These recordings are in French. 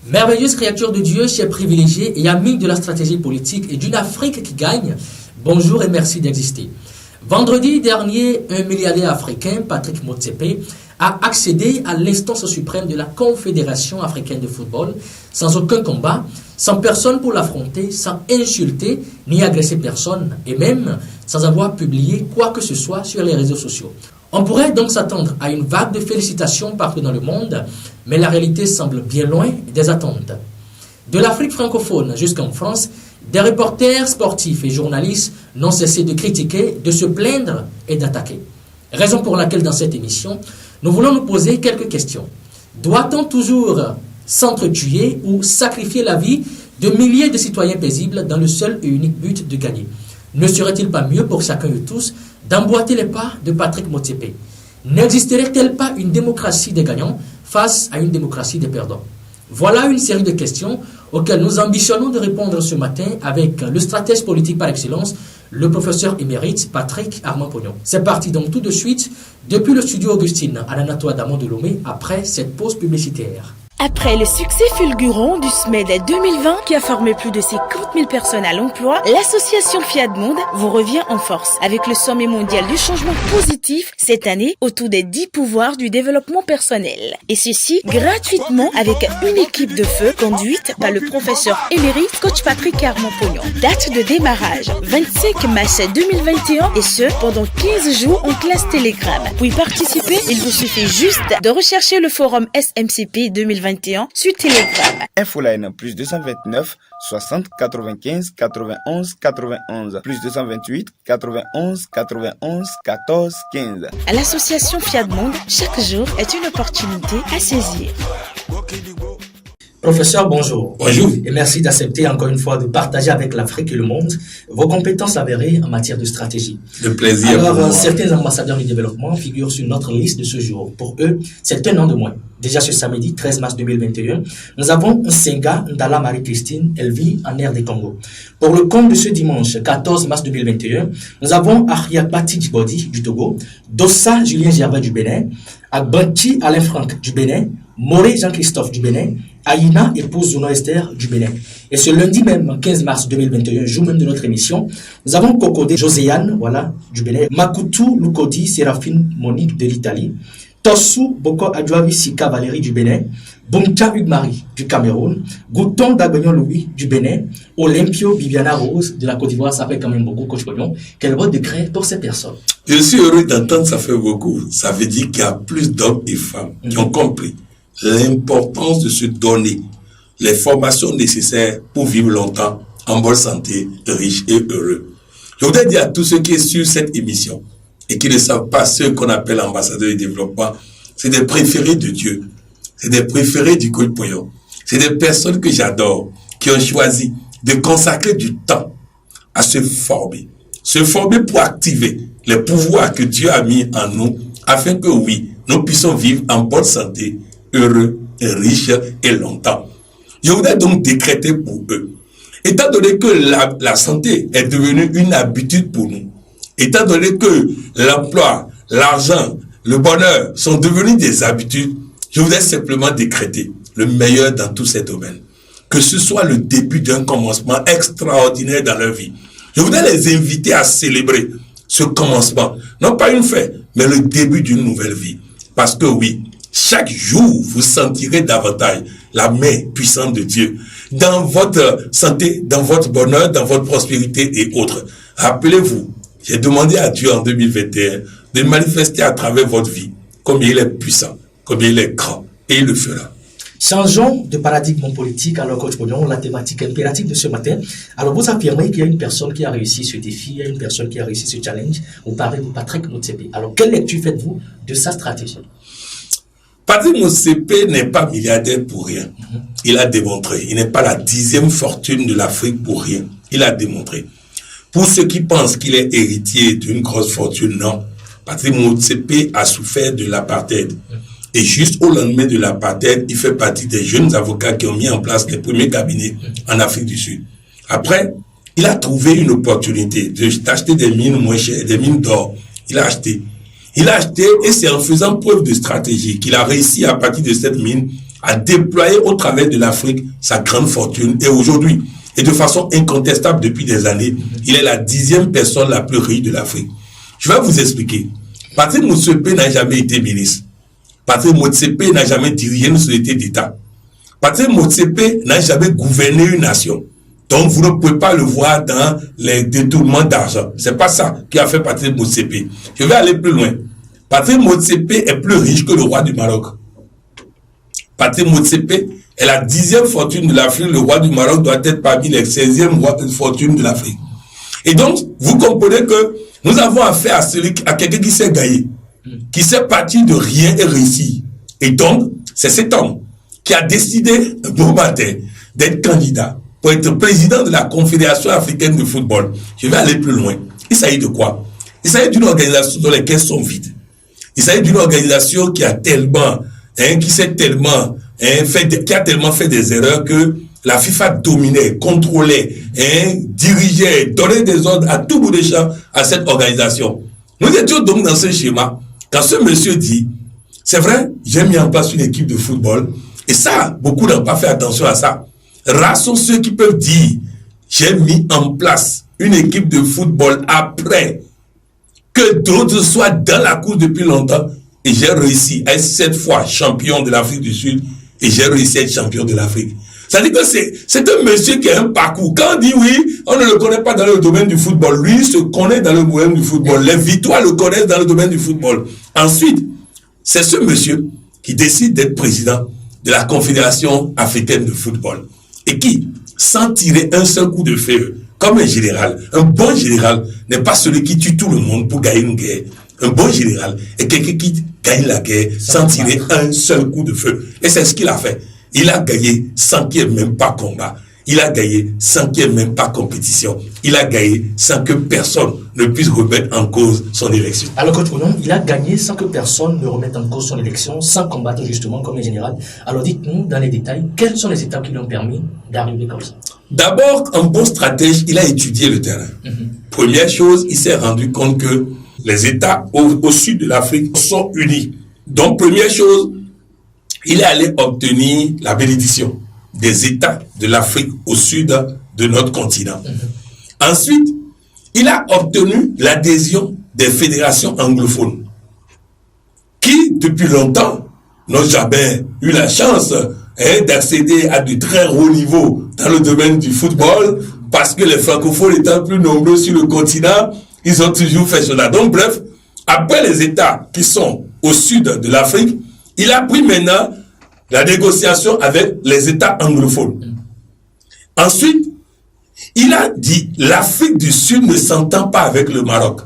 Merveilleuse créature de Dieu, chers privilégiés et amis de la stratégie politique et d'une Afrique qui gagne, bonjour et merci d'exister. Vendredi dernier, un milliardaire africain, Patrick Motsepe, a accédé à l'instance suprême de la Confédération africaine de football sans aucun combat, sans personne pour l'affronter, sans insulter ni agresser personne et même sans avoir publié quoi que ce soit sur les réseaux sociaux. On pourrait donc s'attendre à une vague de félicitations partout dans le monde, mais la réalité semble bien loin des attentes. De l'Afrique francophone jusqu'en France, des reporters sportifs et journalistes n'ont cessé de critiquer, de se plaindre et d'attaquer. Raison pour laquelle dans cette émission, nous voulons nous poser quelques questions. Doit-on toujours s'entretuer ou sacrifier la vie de milliers de citoyens paisibles dans le seul et unique but de gagner? Ne serait-il pas mieux pour chacun de tous d'emboîter les pas de Patrick Motsepe? N'existerait-elle pas une démocratie des gagnants face à une démocratie des perdants? Voilà une série de questions auxquelles nous ambitionnons de répondre ce matin avec le stratège politique par excellence, le professeur émérite Patrick Armand Pognon. C'est parti donc tout de suite depuis le studio Augustine à l'Anatoire d'Amont de Lomé après cette pause publicitaire. Après le succès fulgurant du SMED 2020 qui a formé plus de 50 000 personnes à l'emploi, l'association Fiat Monde vous revient en force avec le sommet mondial du changement positif cette année autour des 10 pouvoirs du développement personnel. Et ceci gratuitement avec une équipe de feu conduite par le professeur émérite coach Patrick Armand Pognon. Date de démarrage 25 mars 2021 et ce pendant 15 jours en classe Telegram. Pour y participer, il vous suffit juste de rechercher le forum SMCP 2021 sur Telegram. Infoline plus 229 60 95 91 91 plus 228 91 91 14 15. À l'association Fiat Monde, chaque jour est une opportunité à saisir. Professeur, bonjour. Bonjour. Et merci d'accepter encore une fois de partager avec l'Afrique et le monde vos compétences avérées en matière de stratégie. Le plaisir. Alors, certains ambassadeurs du développement figurent sur notre liste de ce jour. Pour eux, c'est un an de moins. Déjà ce samedi 13 mars 2021, nous avons Nsenga Ndala Marie-Christine, elle vit en aire des Congo. Pour le compte de ce dimanche 14 mars 2021, nous avons Ariapati Djibodi du Togo, Dossa Julien Gervais du Bénin, Agbanti Alain Franck du Bénin, Moré Jean-Christophe du Bénin, Aïna épouse Zuno Esther du Bénin. Et ce lundi même, 15 mars 2021, jour même de notre émission, nous avons Kokode Joséane, voilà, du Bénin, Makutu Lukodi Séraphine Monique de l'Italie, Tossou Boko Adjoavi Sika Valérie du Bénin, Buncha Hugues-Marie du Cameroun, Gouton Dagognon Louis du Bénin, Olympio Bibiana Rose de la Côte d'Ivoire, ça fait quand même beaucoup, Coach Pognon. Quel beau décret pour ces personnes. Je suis heureux d'entendre, ça fait beaucoup. Ça veut dire qu'il y a plus d'hommes et femmes qui ont compris l'importance de se donner les formations nécessaires pour vivre longtemps, en bonne santé, riche et heureux. Je voudrais dire à tous ceux qui sont sur cette émission et qui ne savent pas ce qu'on appelle ambassadeur du développement, c'est des préférés de Dieu, c'est des préférés du Coach Pognon, c'est des personnes que j'adore, qui ont choisi de consacrer du temps à se former pour activer les pouvoirs que Dieu a mis en nous, afin que oui, nous puissions vivre en bonne santé, heureux, riches et longtemps. Je voudrais donc décréter pour eux. Étant donné que la santé est devenue une habitude pour nous, étant donné que l'emploi, l'argent, le bonheur sont devenus des habitudes, je voudrais simplement décréter le meilleur dans tous ces domaines. Que ce soit le début d'un commencement extraordinaire dans leur vie. Je voudrais les inviter à célébrer ce commencement. Non pas une fête, mais le début d'une nouvelle vie. Parce que oui, chaque jour, vous sentirez davantage la main puissante de Dieu dans votre santé, dans votre bonheur, dans votre prospérité et autres. Rappelez-vous, j'ai demandé à Dieu en 2021 de manifester à travers votre vie combien il est puissant, combien il est grand, et il le fera. Changeons de paradigme politique. Alors, Coach Pognon, la thématique impérative de ce matin. Alors, vous affirmez qu'il y a une personne qui a réussi ce défi, il y a une personne qui a réussi ce challenge. Vous parlez de Patrick Motsepe. Alors, quelle lecture faites-vous de sa stratégie? Patrick Motsepe n'est pas milliardaire pour rien. Il a démontré. Il n'est pas la 10e fortune de l'Afrique pour rien. Il a démontré. Pour ceux qui pensent qu'il est héritier d'une grosse fortune, non. Patrick Motsepe a souffert de l'apartheid. Et juste au lendemain de l'apartheid, il fait partie des jeunes avocats qui ont mis en place les premiers cabinets en Afrique du Sud. Après, il a trouvé une opportunité d'acheter des mines moins chères, des mines d'or. Il a acheté et c'est en faisant preuve de stratégie qu'il a réussi à partir de cette mine a déployé au travers de l'Afrique sa grande fortune. Et aujourd'hui, et de façon incontestable depuis des années, il est la 10e personne la plus riche de l'Afrique. Je vais vous expliquer. Patrick Motsepe n'a jamais été ministre. Patrick Motsepe n'a jamais dirigé une société d'État. Patrick Motsepe n'a jamais gouverné une nation. Donc, vous ne pouvez pas le voir dans les détournements d'argent. C'est pas ça qui a fait Patrick Motsepe. Je vais aller plus loin. Patrick Motsepe est plus riche que le roi du Maroc. Patrick Motsepe est la 10e fortune de l'Afrique. Le roi du Maroc doit être parmi les 16e fortunes de l'Afrique. Et donc, vous comprenez que nous avons affaire à quelqu'un qui s'est gagné, qui s'est parti de rien et réussi. Et donc, c'est cet homme qui a décidé un bon matin d'être candidat pour être président de la Confédération africaine de football. Je vais aller plus loin. Il s'agit de quoi? Il s'agit d'une organisation dont les caisses sont vides. Il s'agit d'une organisation qui a tellement, qui a tellement fait des erreurs que la FIFA dominait, contrôlait, dirigeait, donnait des ordres à tout bout de champ à cette organisation. Nous étions donc dans ce schéma. Quand ce monsieur dit, c'est vrai, j'ai mis en place une équipe de football, et ça, beaucoup n'ont pas fait attention à ça. Rares sont ceux qui peuvent dire, j'ai mis en place une équipe de football après que d'autres soient dans la course depuis longtemps, et j'ai réussi à être 7 fois champion de l'Afrique du Sud, et j'ai réussi à être champion de l'Afrique. Ça dit que c'est un monsieur qui a un parcours. Quand on dit oui, on ne le connaît pas dans le domaine du football. Lui se connaît dans le domaine du football. Les victoires le connaissent dans le domaine du football. Ensuite, c'est ce monsieur qui décide d'être président de la Confédération africaine de football. Et qui, sans tirer un seul coup de feu, comme un général, un bon général n'est pas celui qui tue tout le monde pour gagner une guerre. Un bon général est quelqu'un qui gagne la guerre sans tirer un seul coup de feu. Et c'est ce qu'il a fait. Il a gagné sans qu'il n'y ait même pas combat. Il a gagné sans qu'il n'y ait même pas compétition. Il a gagné sans que personne ne puisse remettre en cause son élection. Alors, coach Ounom, il a gagné sans que personne ne remette en cause son élection, sans combattre justement comme un général. Alors, dites-nous dans les détails, quelles sont les étapes qui lui ont permis d'arriver comme ça? D'abord, un bon stratège, il a étudié le terrain. Première chose, il s'est rendu compte que les États au sud de l'Afrique sont unis. Donc, première chose, il est allé obtenir la bénédiction des États de l'Afrique au sud de notre continent. Ensuite, il a obtenu l'adhésion des fédérations anglophones qui, depuis longtemps, n'ont jamais eu la chance d'accéder à de très hauts niveaux dans le domaine du football parce que les francophones étant plus nombreux sur le continent, ils ont toujours fait cela. Donc, bref, après les États qui sont au sud de l'Afrique, il a pris maintenant la négociation avec les États anglophones. Ensuite, il a dit l'Afrique du Sud ne s'entend pas avec le Maroc.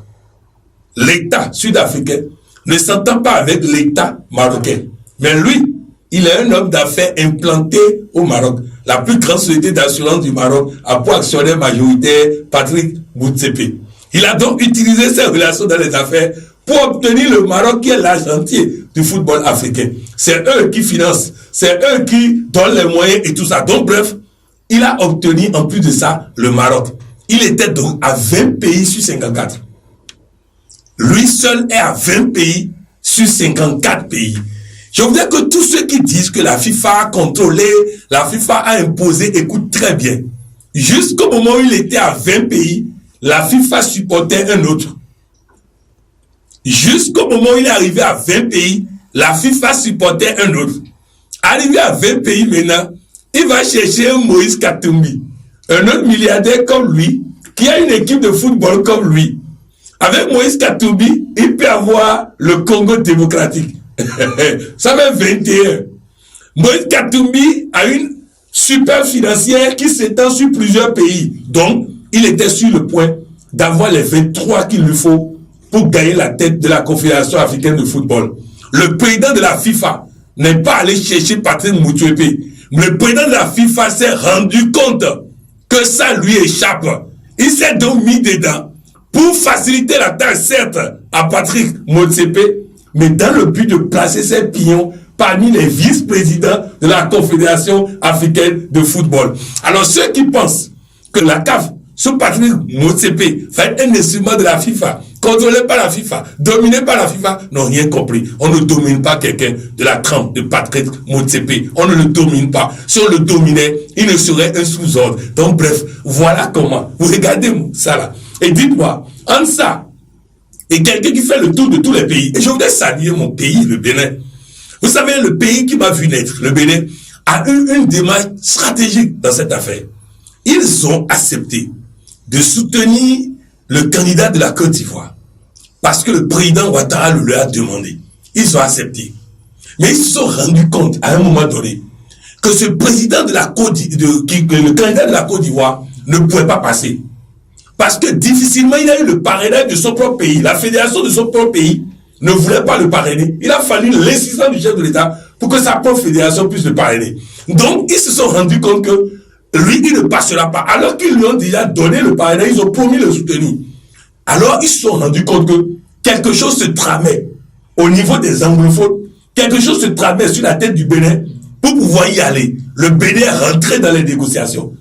L'État sud-africain ne s'entend pas avec l'État marocain. Mais lui, il est un homme d'affaires implanté au Maroc. La plus grande société d'assurance du Maroc a pour actionnaire majoritaire Patrick Motsepe. Il a donc utilisé ses relations dans les affaires pour obtenir le Maroc qui est l'argentier du football africain. C'est eux qui financent, c'est eux qui donnent les moyens et tout ça. Donc bref, il a obtenu en plus de ça le Maroc. Il était donc à 20 pays sur 54. Lui seul est à 20 pays sur 54 pays. Je voudrais que tous ceux qui disent que la FIFA a contrôlé, la FIFA a imposé, écoutent très bien. Jusqu'au moment où il était à 20 pays, la FIFA supportait un autre. Jusqu'au moment où il est arrivé à 20 pays, la FIFA supportait un autre. Arrivé à 20 pays maintenant, il va chercher un Moïse Katumbi, un autre milliardaire comme lui, qui a une équipe de football comme lui. Avec Moïse Katumbi, il peut avoir le Congo démocratique. Ça fait 21. Moïse Katumbi a une super financière qui s'étend sur plusieurs pays. Donc, il était sur le point d'avoir les 23 qu'il lui faut pour gagner la tête de la Confédération africaine de football. Le président de la FIFA n'est pas allé chercher Patrick Motsepe. Le président de la FIFA s'est rendu compte que ça lui échappe. Il s'est donc mis dedans pour faciliter la tâche, certes, à Patrick Motsepe, mais dans le but de placer ses pions parmi les vice-présidents de la Confédération africaine de football. Alors ceux qui pensent que la CAF, ce Patrick Motsepe, va être un instrument de la FIFA, contrôlés par la FIFA, dominés par la FIFA, n'ont rien compris. On ne domine pas quelqu'un de la trempe de Patrick Motsepe. On ne le domine pas. Si on le dominait, il ne serait un sous-ordre. Donc bref, voilà comment. Vous regardez ça là. Et dites-moi, en ça, et quelqu'un qui fait le tour de tous les pays, et je voudrais saluer mon pays, le Bénin. Vous savez, le pays qui m'a vu naître, le Bénin, a eu une démarche stratégique dans cette affaire. Ils ont accepté de soutenir le candidat de la Côte d'Ivoire parce que le président Ouattara le leur a demandé. Ils ont accepté. Mais ils se sont rendus compte à un moment donné que ce président de la Côte le candidat de la Côte d'Ivoire ne pouvait pas passer. Parce que difficilement il a eu le parrainage de son propre pays. La fédération de son propre pays ne voulait pas le parrainer. Il a fallu l'insistance du chef de l'État pour que sa propre fédération puisse le parrainer. Donc, ils se sont rendus compte que lui, il ne passera pas. Alors qu'ils lui ont déjà donné le parrainage, ils ont promis le soutenir. Alors, ils se sont rendus compte que quelque chose se tramait au niveau des anglophones. Quelque chose se tramait sur la tête du Bénin pour pouvoir y aller. Le Bénin rentrait dans les négociations.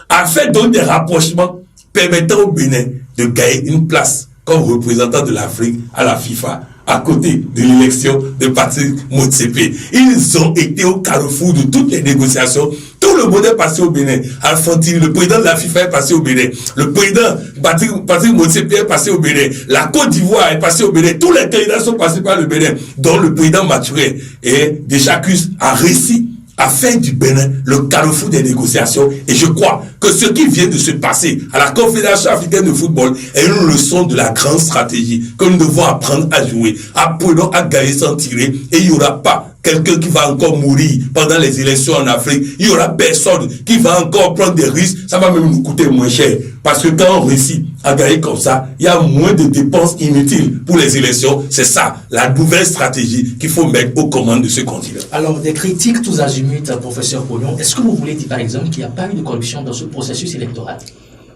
A fait donc des rapprochements permettant au Bénin de gagner une place comme représentant de l'Afrique à la FIFA, à côté de l'élection de Patrick Motsepe. Ils ont été au carrefour de toutes les négociations. Tout le monde est passé au Bénin. Alphantine, le président de la FIFA est passé au Bénin. Le président Patrick Motsepe est passé au Bénin. La Côte d'Ivoire est passée au Bénin. Tous les candidats sont passés par le Bénin, dont le président Maturé et Deschacus a réussi à faire du Bénin le carrefour des négociations. Et je crois que ce qui vient de se passer à la Confédération africaine de football est une leçon de la grande stratégie que nous devons apprendre à jouer. Apprenons à gagner sans tirer, et il n'y aura pas quelqu'un qui va encore mourir pendant les élections en Afrique. Il n'y aura personne qui va encore prendre des risques. Ça va même nous coûter moins cher. Parce que quand on réussit à gagner comme ça, il y a moins de dépenses inutiles pour les élections. C'est ça, la nouvelle stratégie qu'il faut mettre aux commandes de ce continent. Alors, des critiques tous azimuts, professeur Pognon. Est-ce que vous voulez dire, par exemple, qu'il n'y a pas eu de corruption dans ce processus électoral?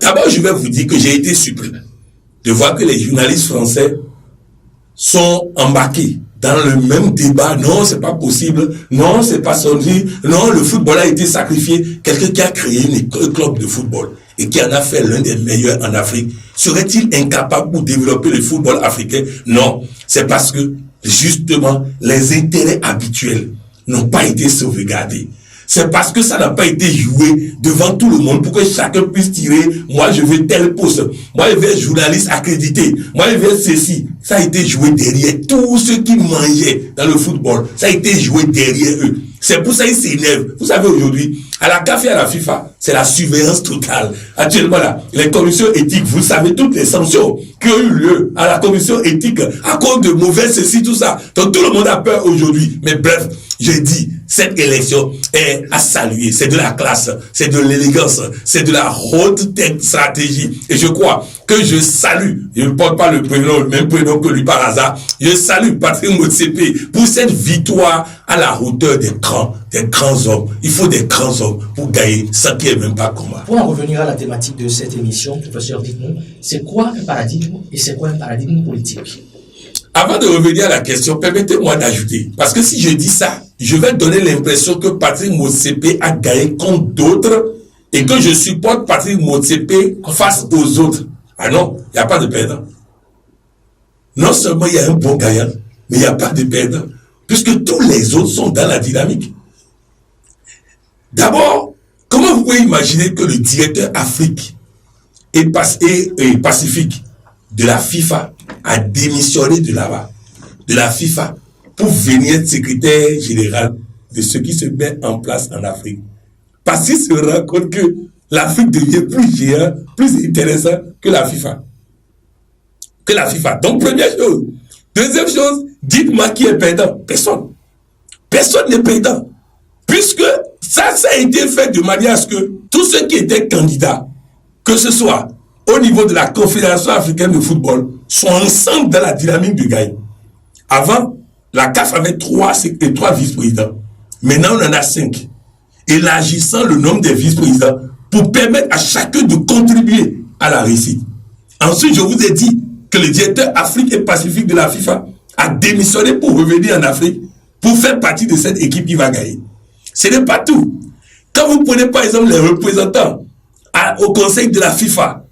D'abord, je vais vous dire que j'ai été surpris de voir que les journalistes français sont embarqués dans le même débat. Non, c'est pas possible. Non, c'est pas sonné. Non, le football a été sacrifié. Quelqu'un qui a créé un club de football et qui en a fait l'un des meilleurs en Afrique, serait-il incapable pour développer le football africain? Non, c'est parce que, justement, les intérêts habituels n'ont pas été sauvegardés. C'est parce que ça n'a pas été joué devant tout le monde pour que chacun puisse tirer. Moi, je veux tel poste. Moi, je veux journaliste accrédité. Moi, je veux ceci. Ça a été joué derrière tous ceux qui mangeaient dans le football. Ça a été joué derrière eux. C'est pour ça qu'ils s'énervent. Vous savez, aujourd'hui, à la CAF et à la FIFA, c'est la surveillance totale. Actuellement, là, les commissions éthiques, vous savez toutes les sanctions qui ont eu lieu à la commission éthique à cause de mauvais ceci, tout ça. Donc, tout le monde a peur aujourd'hui. Mais bref, je dis, cette élection est à saluer. C'est de la classe, c'est de l'élégance, c'est de la haute stratégie. Et je crois que je salue, je ne porte pas le prénom, le même prénom que lui par hasard, je salue Patrick Motsepe pour cette victoire à la hauteur des grands hommes. Il faut des grands hommes pour gagner sans qu'il n'y ait même pas combat. Pour en revenir à la thématique de cette émission, professeur, dites-nous, c'est quoi un paradigme et c'est quoi un paradigme politique? Avant de revenir à la question, permettez-moi d'ajouter, parce que si je dis ça, je vais donner l'impression que Patrick Motsepe a gagné contre d'autres et que je supporte Patrick Motsepe face aux autres. Ah non, il n'y a pas de perdant. Non seulement il y a un bon gagnant, mais il n'y a pas de perdant, puisque tous les autres sont dans la dynamique. D'abord, comment vous pouvez imaginer que le directeur Afrique et Pacifique de la FIFA a démissionné de là-bas, de la FIFA, pour venir être secrétaire général de ce qui se met en place en Afrique? Parce qu'il se rend compte que l'Afrique devient plus géant, plus intéressant que la FIFA. Donc, première chose. Deuxième chose, dites-moi qui est perdant. Personne. Personne n'est perdant. Puisque ça a été fait de manière à ce que tous ceux qui étaient candidats, que ce soit au niveau de la Confédération africaine de football, soient ensemble dans la dynamique de gagne. Avant, la CAF avait 3 vice-présidents. Maintenant, on en a 5. Élargissant le nombre des vice-présidents pour permettre à chacun de contribuer à la réussite. Ensuite, je vous ai dit que le directeur Afrique et Pacifique de la FIFA a démissionné pour revenir en Afrique pour faire partie de cette équipe qui va gagner. Ce n'est pas tout. Quand vous prenez par exemple les représentants au conseil de la FIFA,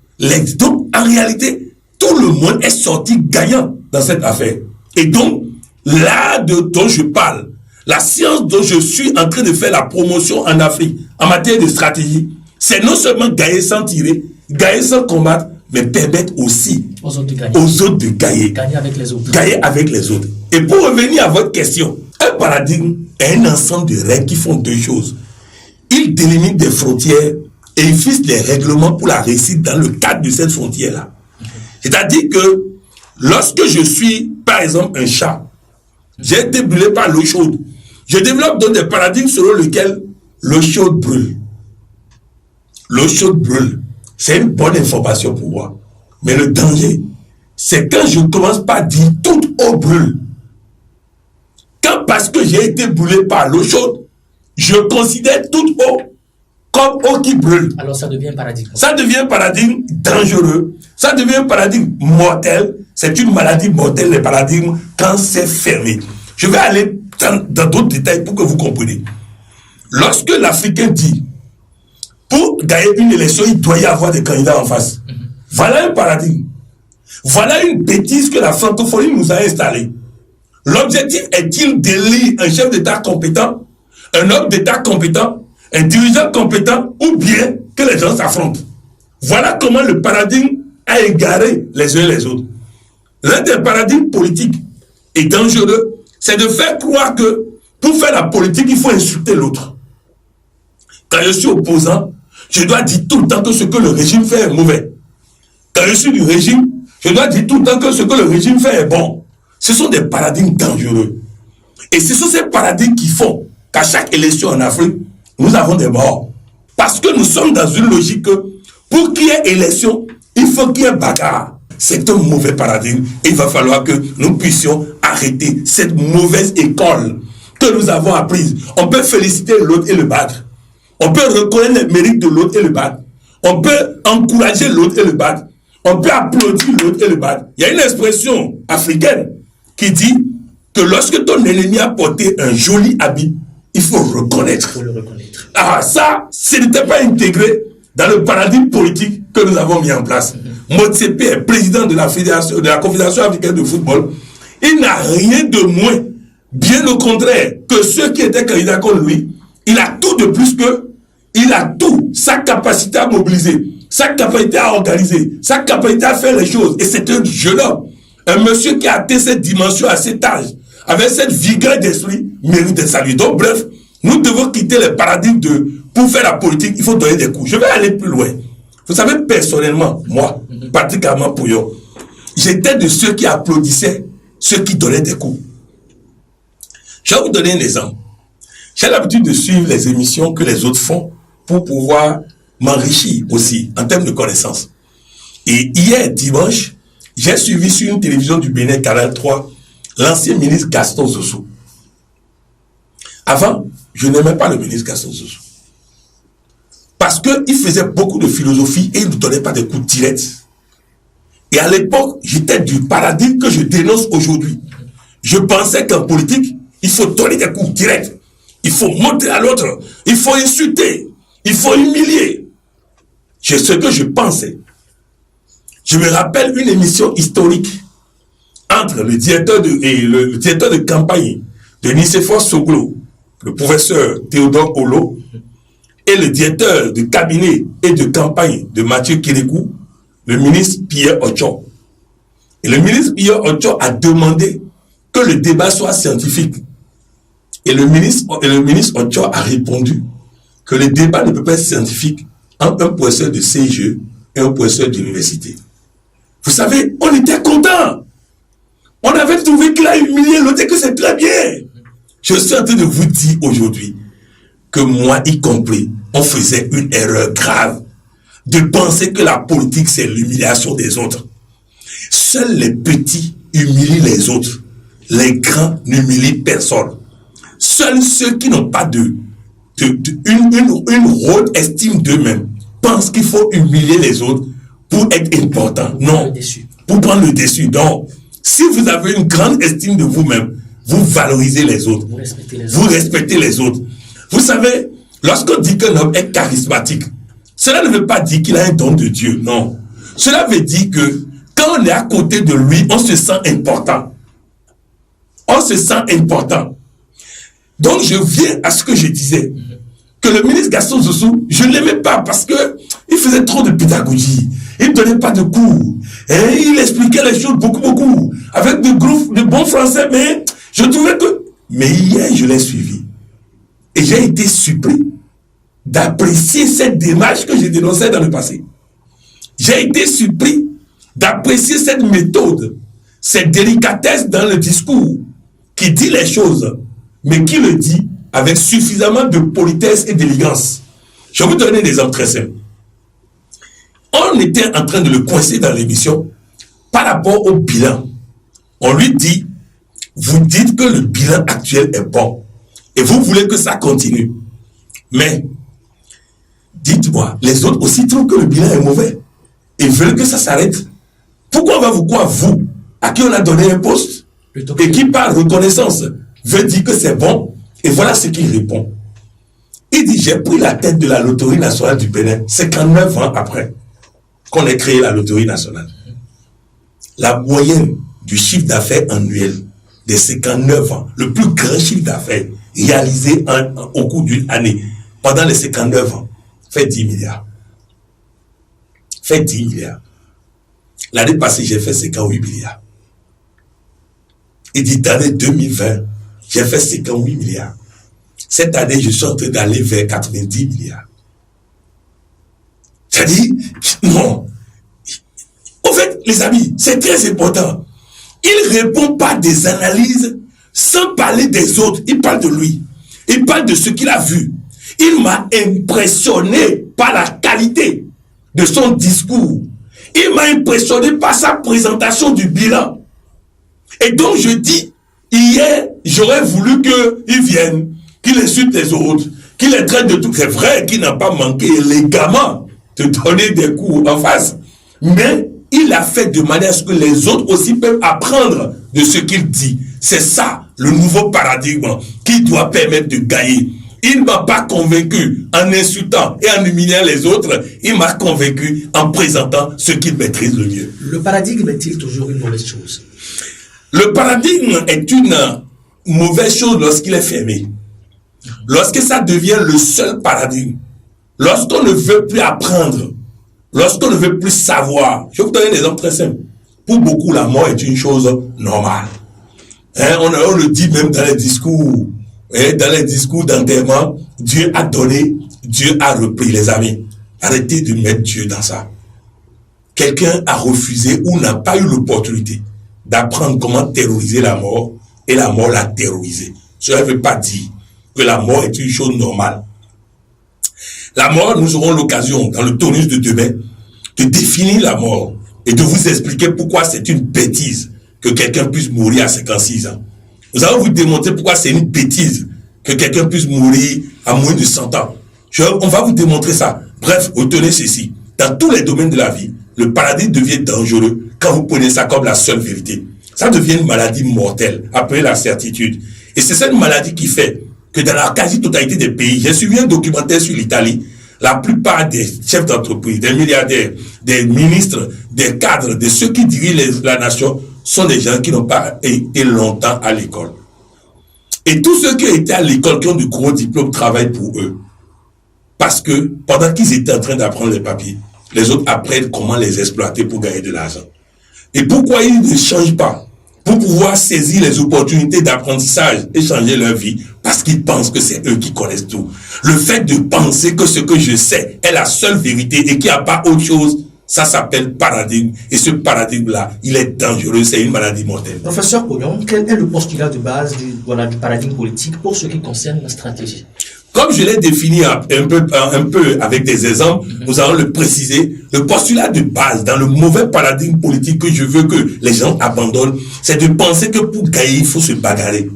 donc en réalité, tout le monde est sorti gagnant dans cette affaire. Et donc, là dont je parle, la science dont je suis en train de faire la promotion en Afrique, en matière de stratégie, c'est non seulement gagner sans tirer, gagner sans combattre, mais permettre aussi aux autres de gagner. Gagner avec les autres. Gagner avec les autres. Et pour revenir à votre question, un paradigme est un ensemble de règles qui font deux choses. Il délimite des frontières et il fixe des règlements pour la réussite dans le cadre de cette frontière-là. C'est-à-dire que lorsque je suis, par exemple, un chat, j'ai été brûlé par l'eau chaude. Je développe donc des paradigmes selon lesquels l'eau chaude brûle. L'eau chaude brûle. C'est une bonne information pour moi. Mais le danger, c'est quand je ne commence pas à dire toute eau brûle. Quand parce que j'ai été brûlé par l'eau chaude, je considère toute eau comme eau qui brûle. Alors ça devient un paradigme. Ça devient un paradigme dangereux. Ça devient un paradigme mortel. C'est une maladie mortelle, les paradigmes, quand c'est fermé. Je vais aller dans d'autres détails pour que vous compreniez. Lorsque l'Africain dit, pour gagner une élection, il doit y avoir des candidats en face. Voilà un paradigme. Voilà une bêtise que la francophonie nous a installée. L'objectif est-il d'élire un chef d'État compétent, un homme d'État compétent, un dirigeant compétent, ou bien que les gens s'affrontent? Voilà comment le paradigme a égaré les uns et les autres. L'un des paradigmes politiques est dangereux, c'est de faire croire que pour faire la politique, il faut insulter l'autre. Quand je suis opposant, je dois dire tout le temps que ce que le régime fait est mauvais. Quand je suis du régime, je dois dire tout le temps que ce que le régime fait est bon. Ce sont des paradigmes dangereux. Et ce sont ces paradigmes qui font qu'à chaque élection en Afrique, nous avons des morts. Parce que nous sommes dans une logique que pour qu'il y ait élection, il faut qu'il y ait bagarre. C'est un mauvais paradigme. Et il va falloir que nous puissions arrêter cette mauvaise école que nous avons apprise. On peut féliciter l'autre et le battre. On peut reconnaître les mérites de l'autre et le battre. On peut encourager l'autre et le battre. On peut applaudir l'autre et le battre. Il y a une expression africaine qui dit que lorsque ton ennemi a porté un joli habit, il faut reconnaître. Il faut le reconnaître. Ah, ça, ce n'était pas intégré dans le paradigme politique que nous avons mis en place. Motsepe est président de la Confédération africaine de football. Il n'a rien de moins, bien au contraire, que ceux qui étaient candidats contre lui. Il a tout de plus que, il a tout, sa capacité à mobiliser, sa capacité à organiser, sa capacité à faire les choses. Et c'est un jeune homme, un monsieur qui a atteint cette dimension à cet âge, avec cette vigueur d'esprit, mérite d'être salué. Donc bref, nous devons quitter les paradigmes de, pour faire la politique, il faut donner des coups. Je vais aller plus loin. Vous savez, personnellement, moi, particulièrement Pouillon, j'étais de ceux qui applaudissaient ceux qui donnaient des coups. Je vais vous donner un exemple. J'ai l'habitude de suivre les émissions que les autres font pour pouvoir m'enrichir aussi en termes de connaissances. Et hier, dimanche, j'ai suivi sur une télévision du Bénin, Canal 3, l'ancien ministre Gaston Zossou. Avant, je n'aimais pas le ministre Gaston Zossou. Parce qu'il faisait beaucoup de philosophie et il ne donnait pas des coups directs. Et à l'époque, j'étais du paradigme que je dénonce aujourd'hui. Je pensais qu'en politique, il faut donner des coups directs. Il faut monter à l'autre. Il faut insulter. Il faut humilier. C'est ce que je pensais. Je me rappelle une émission historique entre le directeur de campagne de Nicéphore Soglo, le professeur Théodore Olo, et le directeur de cabinet et de campagne de Mathieu Kérékou, le ministre Pierre Ocho. Et le ministre Pierre Ocho a demandé que le débat soit scientifique. Et le ministre Ocho a répondu que le débat ne peut pas être scientifique entre un professeur de CIGE et un professeur d'université. Vous savez, on était contents. On avait trouvé qu'il a humilié l'autre et que c'est très bien. Je suis en train de vous dire aujourd'hui que moi y compris, on faisait une erreur grave de penser que la politique c'est l'humiliation des autres. Seuls les petits humilient les autres. Les grands n'humilient personne. Seuls ceux qui n'ont pas une haute estime d'eux-mêmes pensent qu'il faut humilier les autres pour être important. Non, pour prendre le dessus. Donc, si vous avez une grande estime de vous-même, vous valorisez les autres. Vous respectez les autres. Vous savez, lorsqu'on dit qu'un homme est charismatique, cela ne veut pas dire qu'il a un don de Dieu. Non. Cela veut dire que quand quand on est à côté de lui, on se sent important. On se sent important. Donc, je viens à ce que je disais. Que le ministre Gaston Zossou, je ne l'aimais pas parce que il faisait trop de pédagogie. Il ne donnait pas de cours. Et il expliquait les choses beaucoup. Avec de bons français, mais je trouvais que... Mais hier, je l'ai suivi. Et j'ai été surpris d'apprécier cette démarche que j'ai dénoncée dans le passé. J'ai été surpris d'apprécier cette méthode, cette délicatesse dans le discours, qui dit les choses, mais qui le dit avec suffisamment de politesse et d'élégance. Je vais vous donner des exemples très simples. On était en train de le coincer dans l'émission par rapport au bilan. On lui dit, vous dites que le bilan actuel est bon et vous voulez que ça continue. Mais, dites-moi, les autres aussi trouvent que le bilan est mauvais et veulent que ça s'arrête. Pourquoi on va vous croire, vous, à qui on a donné un poste et qui, par reconnaissance, veut dire que c'est bon? Et voilà ce qu'il répond. Il dit, j'ai pris la tête de la loterie nationale du Bénin 59 ans après qu'on ait créé la loterie nationale. La moyenne du chiffre d'affaires annuel des 59 ans, le plus grand chiffre d'affaires réalisé au cours d'une année, pendant les 59 ans, fait 10 milliards. Fait 10 milliards. L'année passée, j'ai fait 58 milliards. Il dit, dans l'année 2020, j'ai fait 58 milliards. Cette année, je suis en train d'aller vers 90 milliards. C'est-à-dire, non. En fait, les amis, c'est très important. Il ne répond pas des analyses sans parler des autres. Il parle de lui. Il parle de ce qu'il a vu. Il m'a impressionné par la qualité de son discours. Il m'a impressionné par sa présentation du bilan. Et donc, je dis, hier, j'aurais voulu qu'il vienne, qu'il insulte les autres, qu'il les traite de tout. C'est vrai qu'il n'a pas manqué élégamment de donner des coups en face. Mais il a fait de manière à ce que les autres aussi peuvent apprendre de ce qu'il dit. C'est ça, le nouveau paradigme qui doit permettre de gagner. Il ne m'a pas convaincu en insultant et en humiliant les autres. Il m'a convaincu en présentant ce qu'il maîtrise le mieux. Le paradigme est-il toujours une mauvaise chose? Le paradigme est une mauvaise chose lorsqu'il est fermé. Lorsque ça devient le seul paradigme. Lorsqu'on ne veut plus apprendre. Lorsqu'on ne veut plus savoir. Je vais vous donner un exemple très simple. Pour beaucoup, la mort est une chose normale. On le dit même dans les discours. Dans les discours d'enterrement, Dieu a donné, Dieu a repris, les amis. Arrêtez de mettre Dieu dans ça. Quelqu'un a refusé ou n'a pas eu l'opportunité d'apprendre comment terroriser la mort, et la mort l'a terrorisé. Cela ne veut pas dire que la mort est une chose normale. La mort, nous aurons l'occasion, dans le tonus de demain, de définir la mort et de vous expliquer pourquoi c'est une bêtise que quelqu'un puisse mourir à 56 ans. Nous allons vous démontrer pourquoi c'est une bêtise que quelqu'un puisse mourir à moins de 100 ans. On va vous démontrer ça. Bref, retenez ceci. Dans tous les domaines de la vie, le paradigme devient dangereux quand vous prenez ça comme la seule vérité. Ça devient une maladie mortelle, appelée la certitude. Et c'est cette maladie qui fait que dans la quasi-totalité des pays, j'ai suivi un documentaire sur l'Italie, la plupart des chefs d'entreprise, des milliardaires, des ministres, des cadres, de ceux qui dirigent la nation, sont des gens qui n'ont pas été longtemps à l'école. Et tous ceux qui ont été à l'école, qui ont de gros diplômes, travaillent pour eux. Parce que pendant qu'ils étaient en train d'apprendre les papiers, les autres apprennent comment les exploiter pour gagner de l'argent. Et pourquoi ils ne changent pas? Pour pouvoir saisir les opportunités d'apprentissage et changer leur vie, parce qu'ils pensent que c'est eux qui connaissent tout. Le fait de penser que ce que je sais est la seule vérité et qu'il n'y a pas autre chose, ça s'appelle paradigme. Et ce paradigme-là, il est dangereux, c'est une maladie mortelle. Professeur Pognon, quel est le postulat de base du paradigme politique pour ce qui concerne la stratégie? Comme je l'ai défini un peu avec des exemples, nous allons le préciser. Le postulat de base dans le mauvais paradigme politique que je veux que les gens abandonnent, c'est de penser que pour gagner, il faut se bagarrer.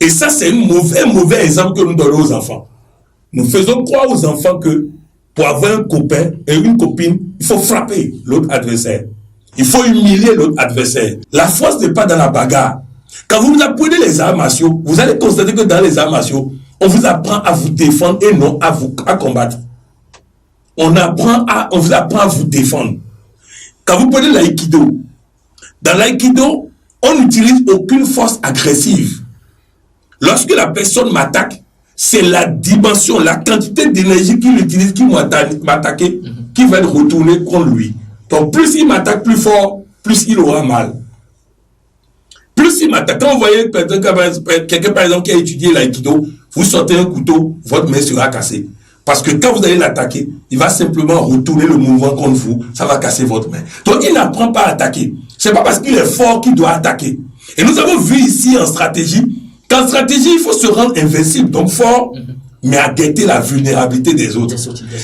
Et ça, c'est un mauvais exemple que nous donnons aux enfants. Nous faisons croire aux enfants que pour avoir un copain et une copine, il faut frapper l'autre adversaire. Il faut humilier l'autre adversaire. La force n'est pas dans la bagarre. Quand vous apprenez les arts martiaux, vous allez constater que dans les arts martiaux, on vous apprend à vous défendre et non à combattre. On vous apprend à vous défendre. Quand vous prenez l'aïkido, dans l'aïkido, on n'utilise aucune force agressive. Lorsque la personne m'attaque, c'est la dimension, la quantité d'énergie qu'il utilise qui m'attaquer, qui va être retournée contre lui. Donc plus il m'attaque plus fort, plus il aura mal. Plus il m'attaque. Quand vous voyez quelqu'un par exemple qui a étudié l'aïkido, vous sortez un couteau, votre main sera cassée. Parce que quand vous allez l'attaquer, il va simplement retourner le mouvement contre vous, ça va casser votre main. Donc il n'apprend pas à attaquer. C'est pas parce qu'il est fort qu'il doit attaquer. Et nous avons vu ici en stratégie, qu'en stratégie, il faut se rendre invincible, donc fort, mais à guetter la vulnérabilité des autres.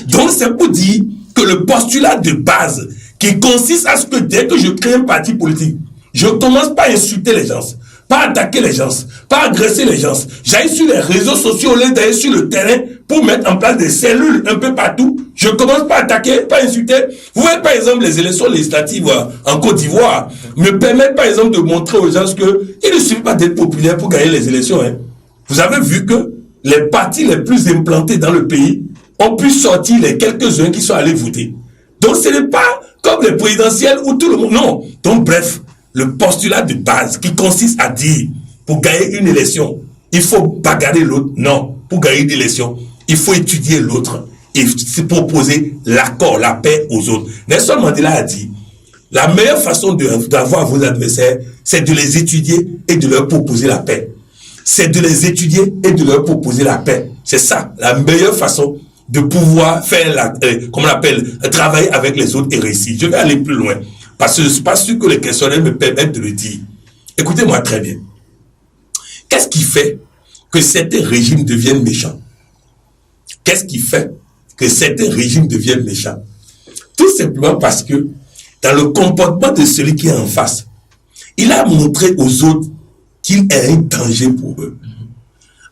Donc c'est pour dire que le postulat de base, qui consiste à ce que dès que je crée un parti politique, je commence pas à insulter les gens, pas attaquer les gens, pas agresser les gens. J'aille sur les réseaux sociaux au lieu d'aller sur le terrain pour mettre en place des cellules un peu partout. Je commence pas à attaquer, pas à insulter. Vous voyez par exemple les élections législatives en Côte d'Ivoire me permettent par exemple de montrer aux gens que il ne suffit pas d'être populaire pour gagner les élections. Vous avez vu que les partis les plus implantés dans le pays ont pu sortir les quelques-uns qui sont allés voter. Donc ce n'est pas comme les présidentielles où tout le monde... Non. Donc bref, le postulat de base qui consiste à dire, pour gagner une élection, il faut bagarrer l'autre. Non, pour gagner une élection, il faut étudier l'autre et se proposer l'accord, la paix aux autres. Nelson Mandela a dit, la meilleure façon d'avoir vos adversaires, c'est de les étudier et de leur proposer la paix. C'est de les étudier et de leur proposer la paix. C'est ça, la meilleure façon de pouvoir faire, comment on appelle, travailler avec les autres et réussir. Je vais aller plus loin. Parce que je ne suis pas sûr que les questionnaires me permettent de le dire. Écoutez-moi très bien. Qu'est-ce qui fait que certains régimes deviennent méchants? Qu'est-ce qui fait que certains régimes deviennent méchants? Tout simplement parce que dans le comportement de celui qui est en face, il a montré aux autres qu'il est un danger pour eux.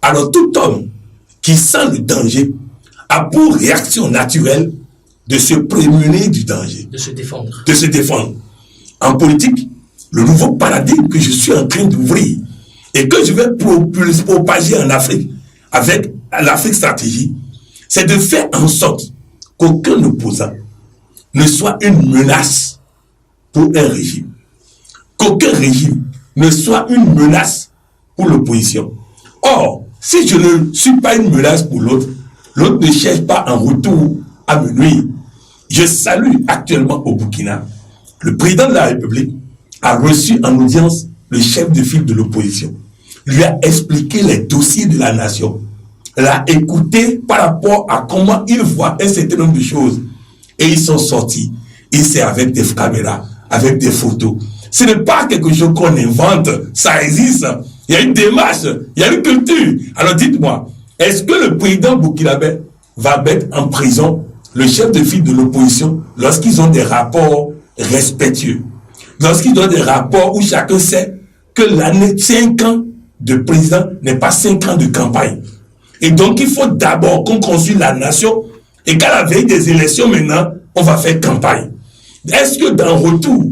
Alors tout homme qui sent le danger a pour réaction naturelle de se prémunir du danger. De se défendre. De se défendre. En politique, le nouveau paradigme que je suis en train d'ouvrir et que je vais propager en Afrique avec l'Afrique Stratégie, c'est de faire en sorte qu'aucun opposant ne soit une menace pour un régime. Qu'aucun régime ne soit une menace pour l'opposition. Or, si je ne suis pas une menace pour l'autre, l'autre ne cherche pas en retour à me nuire. Je salue actuellement au Burkina, le président de la République a reçu en audience le chef de file de l'opposition, lui a expliqué les dossiers de la nation, l'a écouté par rapport à comment il voit un certain nombre de choses. Et ils sont sortis. Et c'est avec des caméras, avec des photos. Ce n'est pas quelque chose qu'on invente, ça existe. Il y a une démarche, il y a une culture. Alors dites-moi, est-ce que le président burkinabé va mettre en prison le chef de file de l'opposition lorsqu'ils ont des rapports respectueux, lorsqu'ils ont des rapports où chacun sait que l'année 5 ans de président n'est pas 5 ans de campagne. Et donc il faut d'abord qu'on construise la nation et qu'à la veille des élections maintenant, on va faire campagne. Est-ce que dans retour,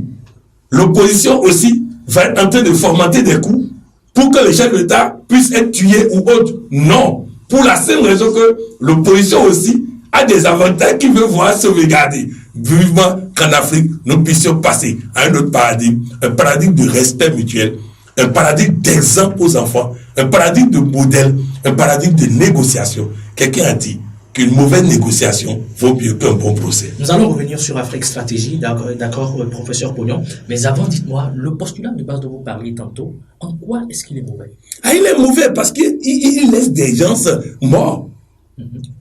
l'opposition aussi va être en train de fomenter des coups pour que le chef d'État puisse être tué ou autre? Non. Pour la simple raison que l'opposition aussi a des avantages qu'il veut voir sauvegarder. Vivement qu'en Afrique, nous puissions passer à un autre paradigme, un paradigme de respect mutuel, un paradigme d'exemple aux enfants, un paradigme de modèle, un paradigme de négociation. Quelqu'un a dit qu'une mauvaise négociation vaut mieux qu'un bon procès. Nous allons revenir sur Afrique Stratégie, d'accord, professeur Pognon. Mais avant, dites-moi, le postulat de base dont vous parliez tantôt, en quoi est-ce qu'il est mauvais? Ah, il est mauvais parce qu'il laisse des gens morts.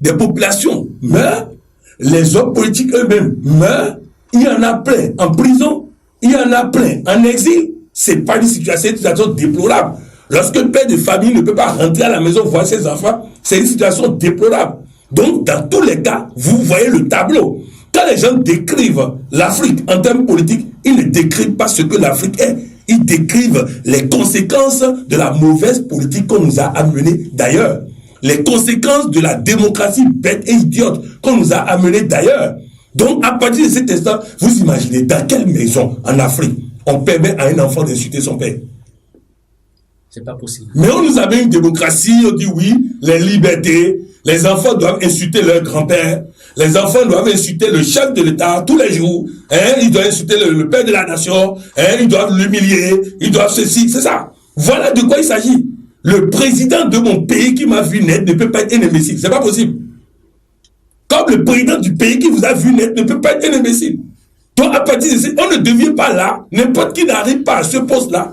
Des populations meurent, les hommes politiques eux-mêmes meurent, il y en a plein en prison, il y en a plein en exil. C'est pas une situation déplorable. Lorsqu'un père de famille ne peut pas rentrer à la maison voir ses enfants, c'est une situation déplorable. Donc, dans tous les cas, vous voyez le tableau. Quand les gens décrivent l'Afrique en termes politiques, ils ne décrivent pas ce que l'Afrique est. Ils décrivent les conséquences de la mauvaise politique qu'on nous a amenée d'ailleurs. Les conséquences de la démocratie bête et idiote qu'on nous a amenée d'ailleurs. Donc, à partir de cet instant, vous imaginez dans quelle maison en Afrique on permet à un enfant d'insulter son père? C'est pas possible. Mais on nous avait une démocratie, on dit oui, les libertés, les enfants doivent insulter leur grand-père, Les enfants doivent insulter le chef de l'État tous les jours. Ils doivent insulter le père de la nation. Ils doivent l'humilier. Ils doivent ceci. C'est ça. Voilà de quoi il s'agit. Le président de mon pays qui m'a vu naître ne peut pas être un imbécile. C'est pas possible. Comme le président du pays qui vous a vu naître ne peut pas être un imbécile. Donc, à partir de ça, on ne devient pas là. N'importe qui n'arrive pas à ce poste-là.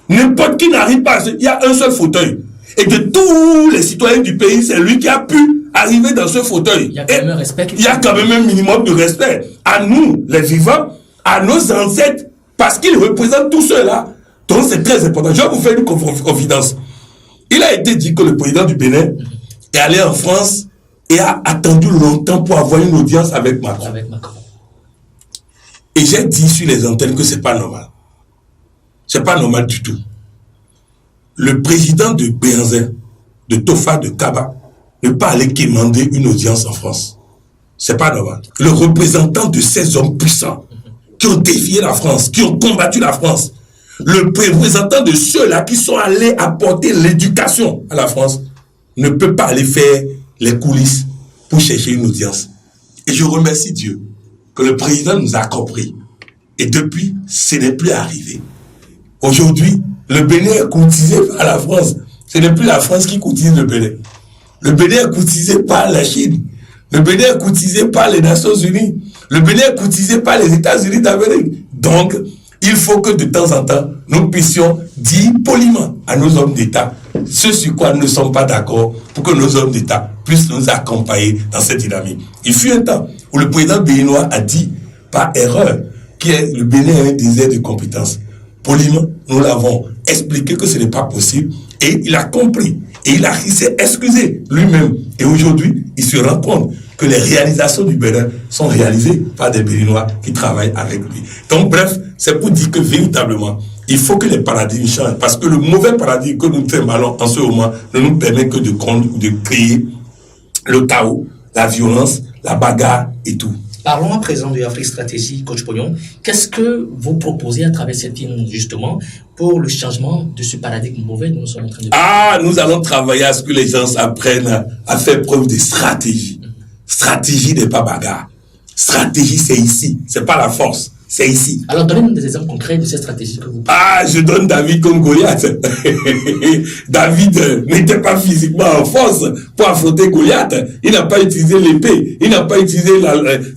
N'importe qui n'arrive pas à ce... Il y a un seul fauteuil. Et de tous les citoyens du pays, c'est lui qui a pu arriver dans ce fauteuil. Il y a quand même un respect. Il y a quand même un minimum de respect. À nous, les vivants, à nos ancêtres, parce qu'ils représentent tout cela. Donc, c'est très important. Je vais vous faire une confidence. Il a été dit que le président du Bénin est allé en France et a attendu longtemps pour avoir une audience avec Macron. Et j'ai dit sur les antennes que c'est pas normal. C'est pas normal du tout. Le président de Béhanzin, de Tofa, de Kaba, ne pas aller demander une audience en France. C'est pas normal. Le représentant de ces hommes puissants qui ont défié la France, qui ont combattu la France, le représentant de ceux-là qui sont allés apporter l'éducation à la France, ne peut pas aller faire les coulisses pour chercher une audience. Et je remercie Dieu que le président nous a compris. Et depuis, ce n'est plus arrivé. Aujourd'hui, le Bénin est courtisé par la France. Ce n'est plus la France qui courtise le Bénin. Le Bénin est courtisé par la Chine. Le Bénin est courtisé par les Nations Unies. Le Bénin est courtisé par les États-Unis d'Amérique. Donc, il faut que de temps en temps, nous puissions dire poliment à nos hommes d'État ce sur quoi nous ne sommes pas d'accord pour que nos hommes d'État puissent nous accompagner dans cette dynamique. Il fut un temps où le président béninois a dit, par erreur, que le Bénin a un désert de compétences. Poliment, nous l'avons expliqué que ce n'est pas possible et il a compris et il s'est excusé lui-même. Et aujourd'hui, il se rend compte que les réalisations du Bénin sont réalisées par des Béninois qui travaillent avec lui. Donc bref, c'est pour dire que véritablement, il faut que les paradigmes changent parce que le mauvais paradigme que nous travaillons en ce moment ne nous permet que de créer le chaos, la violence, la bagarre et tout. Parlons à présent de Afrique Stratégie, Coach Pognon. Qu'est-ce que vous proposez à travers cette ligne, justement, pour le changement de ce paradigme mauvais dont nous sommes en train de... Nous allons travailler à ce que les gens apprennent à faire preuve de stratégie. Stratégie n'est pas bagarre. Stratégie, c'est ici. C'est pas la force. C'est ici. Alors, donnez-nous des exemples concrets de ces stratégies que vous... Je donne David comme Goliath. David n'était pas physiquement en force pour affronter Goliath. Il n'a pas utilisé l'épée. Il n'a pas utilisé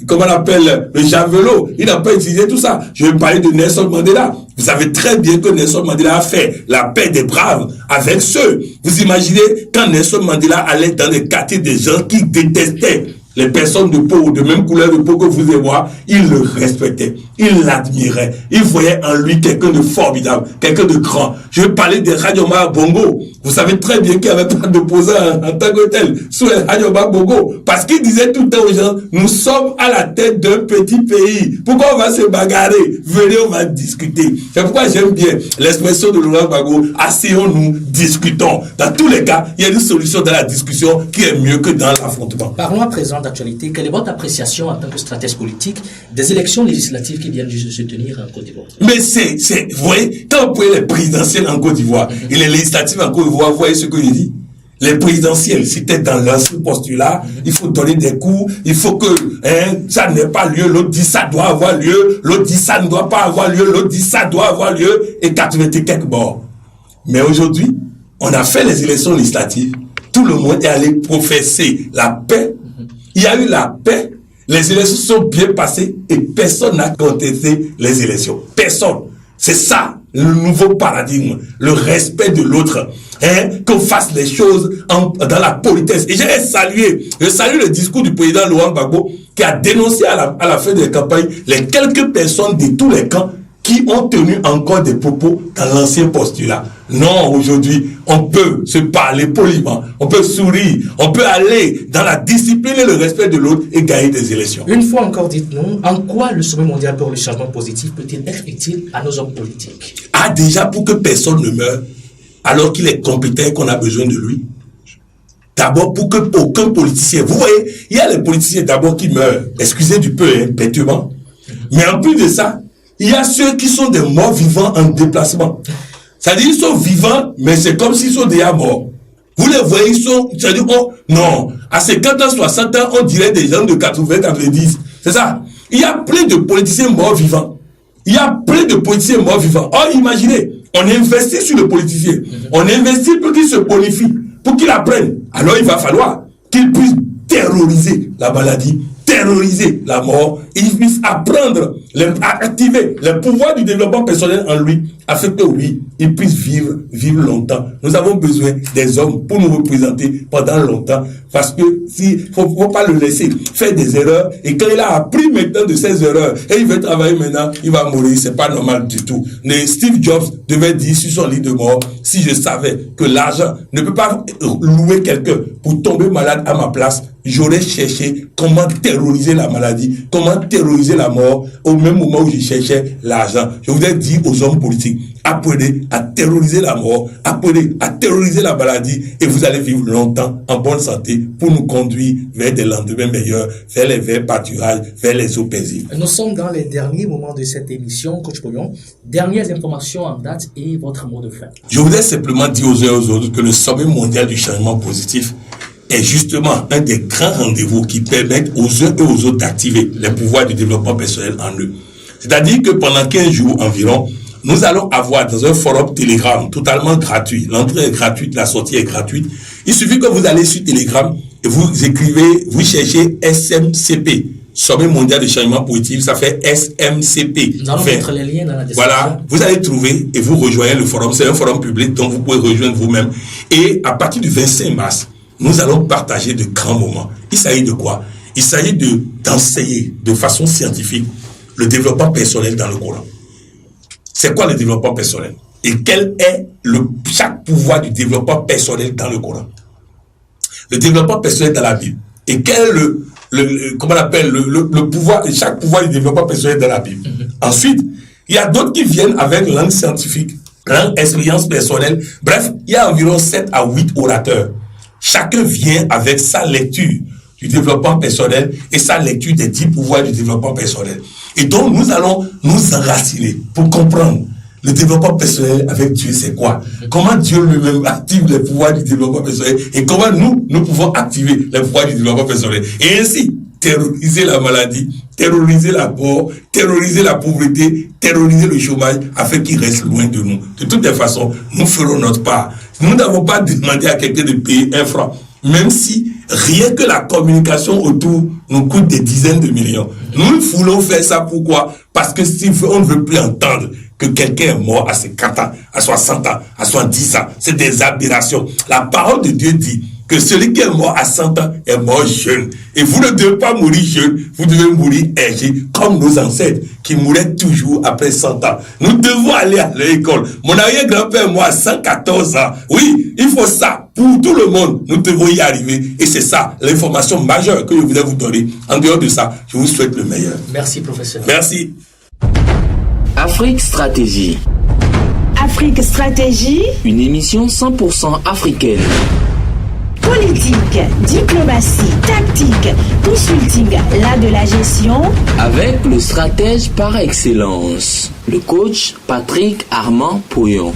comment on appelle, le javelot. Il n'a pas utilisé tout ça. Je vais parler de Nelson Mandela. Vous savez très bien que Nelson Mandela a fait la paix des braves avec ceux. Vous imaginez quand Nelson Mandela allait dans les quartiers des gens qui détestaient les personnes de peau, de même couleur de peau que vous et moi, il le respectait, il l'admirait, il voyait en lui quelqu'un de formidable, quelqu'un de grand. Je vais parler de Radioma Bongo. Vous savez très bien qu'il n'y avait pas d'opposant en tant que tel sous Radioma Bongo, parce qu'il disait tout le temps aux gens, nous sommes à la tête d'un petit pays. Pourquoi on va se bagarrer? Venez, on va discuter. C'est pourquoi j'aime bien l'expression de Laurent Gbagbo, asseyons-nous, discutons. Dans tous les cas, il y a une solution dans la discussion qui est mieux que dans l'affrontement. Parlons à présent d'actualité. Quelle est votre appréciation en tant que stratège politique des élections législatives qui viennent de se tenir en Côte d'Ivoire? Mais vous voyez, quand vous prenez les présidentielles en Côte d'Ivoire et les législatives en Côte d'Ivoire, vous voyez ce que je dis? Les présidentielles, c'était dans l'ancien postulat, il faut donner des coups, il faut que ça n'ait pas lieu, l'autre dit ça doit avoir lieu, l'autre dit ça ne doit pas avoir lieu, l'autre dit ça doit avoir lieu, et 80 et quelques morts. Mais aujourd'hui, on a fait les élections législatives, tout le monde est allé professer la paix. Il y a eu la paix, les élections sont bien passées et personne n'a contesté les élections. Personne. C'est ça, le nouveau paradigme, le respect de l'autre. Qu'on fasse les choses dans la politesse. Et je salue le discours du président Laurent Gbagbo qui a dénoncé à la fin de la campagne les quelques personnes de tous les camps qui ont tenu encore des propos dans l'ancien postulat. Non, aujourd'hui, on peut se parler poliment, on peut sourire, on peut aller dans la discipline et le respect de l'autre et gagner des élections. Une fois encore, dites-nous, en quoi le sommet mondial pour le changement positif peut-il être utile à nos hommes politiques? Déjà, pour que personne ne meure, alors qu'il est compétent et qu'on a besoin de lui. D'abord, pour que aucun politicien... Vous voyez, il y a les politiciens d'abord qui meurent, excusez du peu, bêtement. Mais en plus de ça, il y a ceux qui sont des morts vivants en déplacement. C'est-à-dire qu'ils sont vivants, mais c'est comme s'ils sont déjà morts. Vous les voyez, ils sont, c'est-à-dire, non, à 50 ans, 60 ans, on dirait des gens de 80, 90. C'est ça. Il y a plein de politiciens morts vivants. Il y a plein de politiciens morts vivants. Or, imaginez, on investit sur le politicien. On investit pour qu'il se bonifie, pour qu'il apprenne. Alors, il va falloir qu'il puisse terroriser la maladie, terroriser la mort, il puisse apprendre, à activer le pouvoir du développement personnel en lui, afin que oui, il puisse vivre longtemps. Nous avons besoin des hommes pour nous représenter pendant longtemps, parce que faut pas le laisser faire des erreurs, et quand il a appris maintenant de ses erreurs, et il veut travailler maintenant, il va mourir, c'est pas normal du tout. Mais Steve Jobs devait dire sur son lit de mort, si je savais que l'argent ne peut pas louer quelqu'un pour tomber malade à ma place, j'aurais cherché comment terroriser la maladie, comment terroriser la mort, au même moment où je cherchais l'argent. Je voudrais dire aux hommes politiques, apprenez à terroriser la mort, apprenez à terroriser la maladie, et vous allez vivre longtemps en bonne santé pour nous conduire vers des lendemains meilleurs, vers les verts pâturages, vers les eaux paisibles. Nous sommes dans les derniers moments de cette émission, Coach Pouillon. Dernières informations en date et votre mot de fin. Je voudrais simplement dire aux uns et aux autres que le sommet mondial du changement positif est justement un des grands rendez-vous qui permettent aux uns et aux autres d'activer les pouvoirs du développement personnel en eux. C'est-à-dire que pendant 15 jours environ, nous allons avoir dans un forum Telegram totalement gratuit. L'entrée est gratuite, la sortie est gratuite. Il suffit que vous allez sur Telegram et vous écrivez, vous cherchez SMCP, Sommet mondial de changement positif, ça fait SMCP. Nous allons mettre les liens dans la description. Voilà, vous allez trouver et vous rejoignez le forum. C'est un forum public, donc vous pouvez rejoindre vous-même. Et à partir du 25 mars, nous allons partager de grands moments. Il s'agit de quoi? Il s'agit d'enseigner de façon scientifique le développement personnel dans le Coran. C'est quoi le développement personnel? Et quel est chaque pouvoir du développement personnel dans le Coran? Le développement personnel dans la Bible. Et quel est comment on appelle le pouvoir, chaque pouvoir du développement personnel dans la Bible. Ensuite, il y a d'autres qui viennent avec langue scientifique, langue expérience personnelle. Bref, il y a environ 7 à 8 orateurs. Chacun vient avec sa lecture du développement personnel et sa lecture des 10 pouvoirs du développement personnel. Et donc, nous allons nous enraciner pour comprendre le développement personnel avec Dieu, c'est quoi? Comment Dieu lui-même active les pouvoirs du développement personnel et comment nous pouvons activer les pouvoirs du développement personnel. Et ainsi, terroriser la maladie, terroriser la mort, terroriser la pauvreté, terroriser le chômage afin qu'il reste loin de nous. De toutes les façons, nous ferons notre part. Nous n'avons pas demandé à quelqu'un de payer 1 franc, même si rien que la communication autour nous coûte des dizaines de millions. Nous voulons faire ça, pourquoi? Parce que si on ne veut plus entendre que quelqu'un est mort à 50 ans, à 60 ans, à 70 ans, c'est des aberrations. La parole de Dieu dit que celui qui est mort à 100 ans est mort jeune. Et vous ne devez pas mourir jeune, vous devez mourir âgé, comme nos ancêtres qui mouraient toujours après 100 ans. Nous devons aller à l'école. Mon arrière-grand-père est mort à 114 ans. Oui, il faut ça pour tout le monde. Nous devons y arriver. Et c'est ça, l'information majeure que je voulais vous donner. En dehors de ça, je vous souhaite le meilleur. Merci, professeur. Merci. Afrique Stratégie. Afrique Stratégie, Une émission 100% africaine. politique, diplomatie, tactique, consulting, l'art de la gestion. Avec le stratège par excellence, le coach Patrick Armand Pouillon.